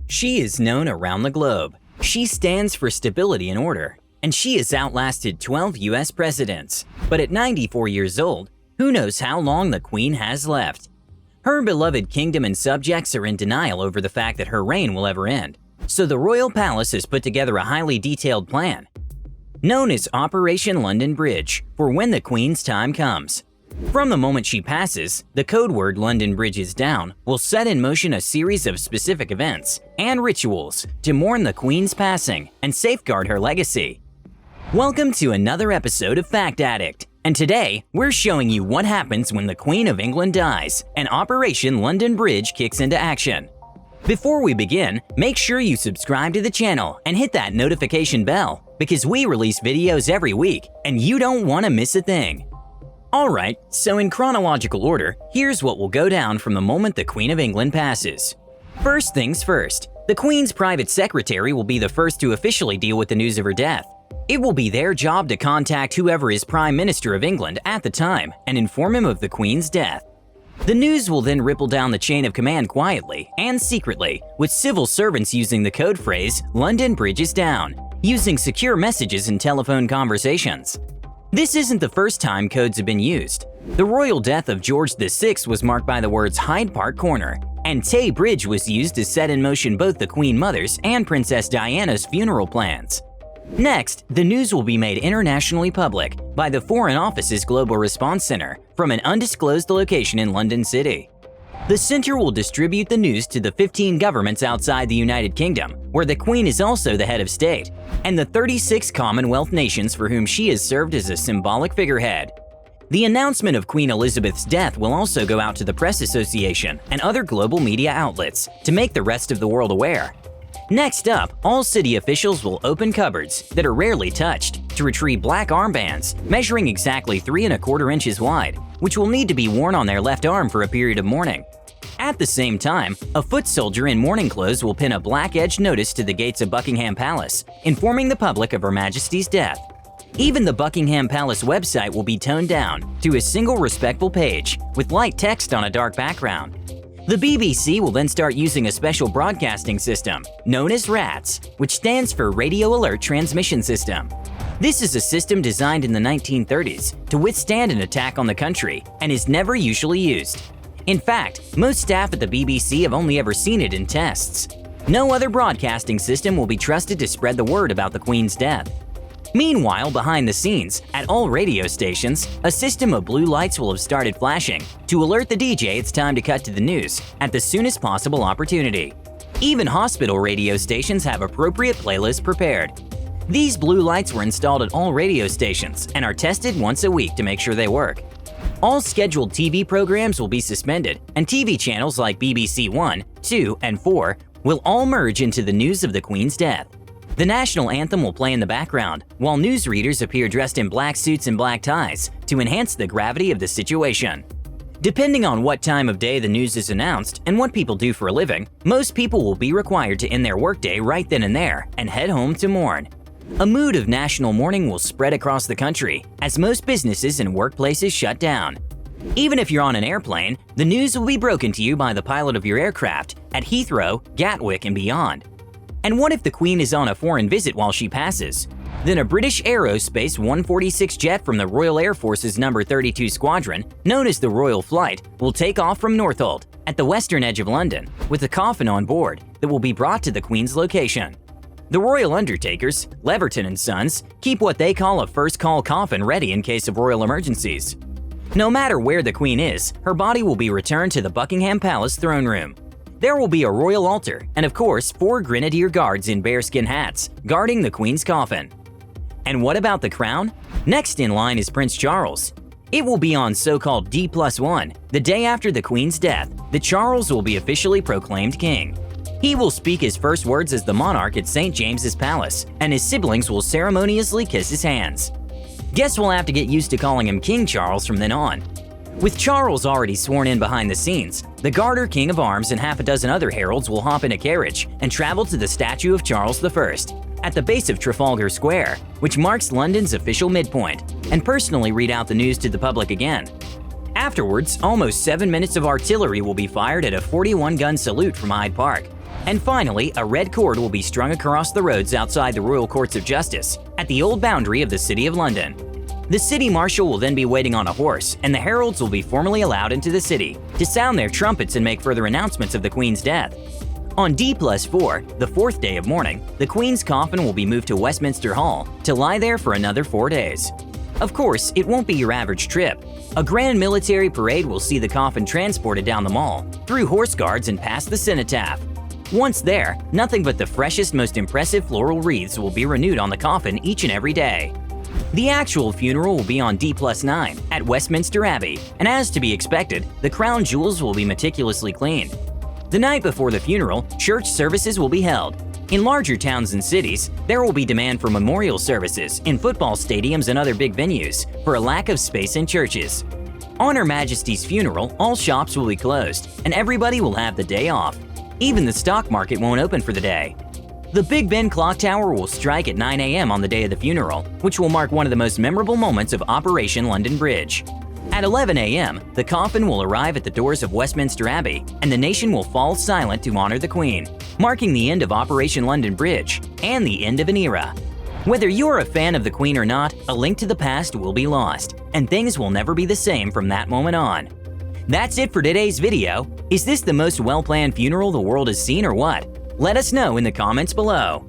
She is known around the globe. She stands for stability and order, and she has outlasted 12 US presidents. But at 94 years old, who knows how long the Queen has left? Her beloved kingdom and subjects are in denial over the fact that her reign will ever end. So the royal palace has put together a highly detailed plan, known as Operation London Bridge, for when the Queen's time comes. From the moment she passes, the code word "London Bridge is down" will set in motion a series of specific events and rituals to mourn the Queen's passing and safeguard her legacy. Welcome to another episode of Fact Addict, and today we're showing you what happens when the Queen of England dies and Operation London Bridge kicks into action. Before we begin, make sure you subscribe to the channel and hit that notification bell, because we release videos every week and you don't want to miss a thing. Alright, so in chronological order, here's what will go down from the moment the Queen of England passes. First things first, the Queen's private secretary will be the first to officially deal with the news of her death. It will be their job to contact whoever is Prime Minister of England at the time and inform him of the Queen's death. The news will then ripple down the chain of command quietly and secretly, with civil servants using the code phrase "London Bridge is down," using secure messages and telephone conversations. This isn't the first time codes have been used. The royal death of George VI was marked by the words Hyde Park Corner, and Tay Bridge was used to set in motion both the Queen Mother's and Princess Diana's funeral plans. Next, the news will be made internationally public by the Foreign Office's Global Response Center from an undisclosed location in London City. The center will distribute the news to the 15 governments outside the United Kingdom, where the Queen is also the head of state, and the 36 Commonwealth nations for whom she has served as a symbolic figurehead. The announcement of Queen Elizabeth's death will also go out to the Press Association and other global media outlets to make the rest of the world aware. Next up, all city officials will open cupboards that are rarely touched to retrieve black armbands measuring exactly 3¼ inches wide, which will need to be worn on their left arm for a period of mourning. At the same time, a foot soldier in mourning clothes will pin a black-edged notice to the gates of Buckingham Palace, informing the public of Her Majesty's death. Even the Buckingham Palace website will be toned down to a single respectful page with light text on a dark background. The BBC will then start using a special broadcasting system known as RATS, which stands for Radio Alert Transmission System. This is a system designed in the 1930s to withstand an attack on the country and is never usually used. In fact, most staff at the BBC have only ever seen it in tests. No other broadcasting system will be trusted to spread the word about the Queen's death. Meanwhile, behind the scenes, at all radio stations, a system of blue lights will have started flashing to alert the DJ it's time to cut to the news at the soonest possible opportunity. Even hospital radio stations have appropriate playlists prepared. These blue lights were installed at all radio stations and are tested once a week to make sure they work. All scheduled TV programs will be suspended, and TV channels like BBC 1, 2, and 4 will all merge into the news of the Queen's death. The national anthem will play in the background, while newsreaders appear dressed in black suits and black ties to enhance the gravity of the situation. Depending on what time of day the news is announced and what people do for a living, most people will be required to end their workday right then and there and head home to mourn. A mood of national mourning will spread across the country as most businesses and workplaces shut down. Even if you're on an airplane, the news will be broken to you by the pilot of your aircraft at Heathrow, Gatwick, and beyond. And what if the Queen is on a foreign visit while she passes? Then a British Aerospace 146 jet from the Royal Air Force's No. 32 Squadron, known as the Royal Flight, will take off from Northolt at the western edge of London with a coffin on board that will be brought to the Queen's location. The Royal Undertakers, Leverton & Sons, keep what they call a first-call coffin ready in case of royal emergencies. No matter where the Queen is, her body will be returned to the Buckingham Palace throne room. There will be a royal altar and, of course, 4 grenadier guards in bearskin hats guarding the Queen's coffin. And what about the crown? Next in line is Prince Charles. It will be on so-called D+1, the day after the Queen's death, that Charles will be officially proclaimed king. He will speak his first words as the monarch at St. James's Palace, and his siblings will ceremoniously kiss his hands. Guess we'll have to get used to calling him King Charles from then on. With Charles already sworn in behind the scenes, the Garter King of Arms and half a dozen other heralds will hop in a carriage and travel to the statue of Charles I at the base of Trafalgar Square, which marks London's official midpoint, and personally read out the news to the public again. Afterwards, almost 7 minutes of artillery will be fired at a 41-gun salute from Hyde Park. And finally, a red cord will be strung across the roads outside the Royal Courts of Justice at the old boundary of the City of London. The city marshal will then be waiting on a horse, and the heralds will be formally allowed into the city to sound their trumpets and make further announcements of the Queen's death. On D+4, the fourth day of mourning, the Queen's coffin will be moved to Westminster Hall to lie there for another 4 days. Of course, it won't be your average trip. A grand military parade will see the coffin transported down the mall, through horse guards and past the cenotaph. Once there, nothing but the freshest, most impressive floral wreaths will be renewed on the coffin each and every day. The actual funeral will be on D+9 at Westminster Abbey, and as to be expected, the crown jewels will be meticulously cleaned. The night before the funeral, church services will be held. In larger towns and cities, there will be demand for memorial services in football stadiums and other big venues for a lack of space in churches. On Her Majesty's funeral, all shops will be closed, and everybody will have the day off. Even the stock market won't open for the day. The Big Ben clock tower will strike at 9 a.m. on the day of the funeral, which will mark one of the most memorable moments of Operation London Bridge. At 11 a.m., the coffin will arrive at the doors of Westminster Abbey, and the nation will fall silent to honor the Queen, marking the end of Operation London Bridge and the end of an era. Whether you're a fan of the Queen or not, a link to the past will be lost, and things will never be the same from that moment on. That's it for today's video. Is this the most well-planned funeral the world has seen or what? Let us know in the comments below.